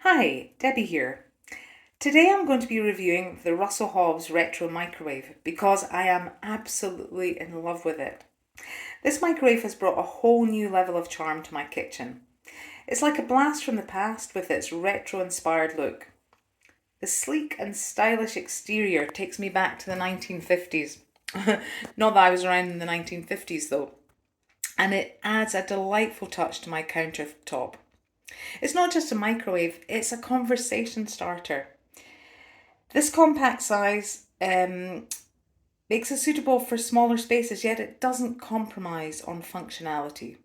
Hi, Debbie here. Today I'm going to be reviewing the Russell Hobbs Retro Microwave because I am absolutely in love with it. This microwave has brought a whole new level of charm to my kitchen. It's like a blast from the past with its retro-inspired look. The sleek and stylish exterior takes me back to the 1950s. Not that I was around in the 1950s though. And it adds a delightful touch to my countertop. It's not just a microwave, it's a conversation starter. This compact size makes it suitable for smaller spaces, yet it doesn't compromise on functionality.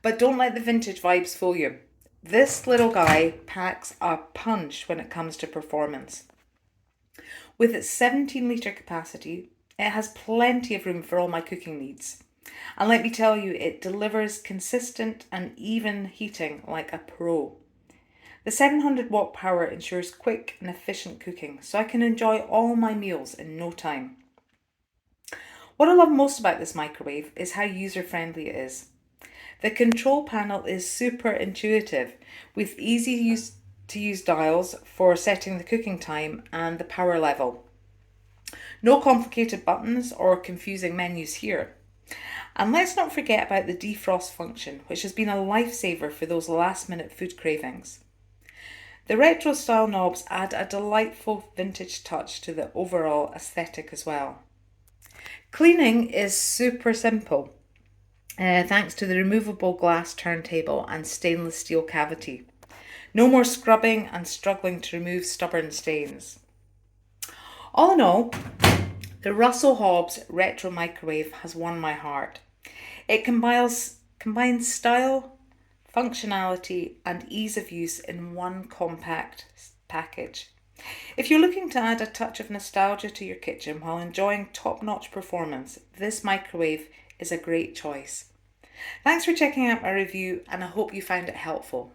But don't let the vintage vibes fool you. This little guy packs a punch when it comes to performance. With its 17 litre capacity, it has plenty of room for all my cooking needs. And let me tell you, it delivers consistent and even heating like a pro. The 700-watt power ensures quick and efficient cooking, so I can enjoy all my meals in no time. What I love most about this microwave is how user-friendly it is. The control panel is super intuitive, with easy to use dials for setting the cooking time and the power level. No complicated buttons or confusing menus here. And let's not forget about the defrost function, which has been a lifesaver for those last-minute food cravings. The retro-style knobs add a delightful vintage touch to the overall aesthetic as well. Cleaning is super simple, thanks to the removable glass turntable and stainless steel cavity. No more scrubbing and struggling to remove stubborn stains. All in all, the Russell Hobbs Retro Microwave has won my heart. It combines style, functionality and ease of use in one compact package. If you're looking to add a touch of nostalgia to your kitchen while enjoying top-notch performance, this microwave is a great choice. Thanks for checking out my review and I hope you found it helpful.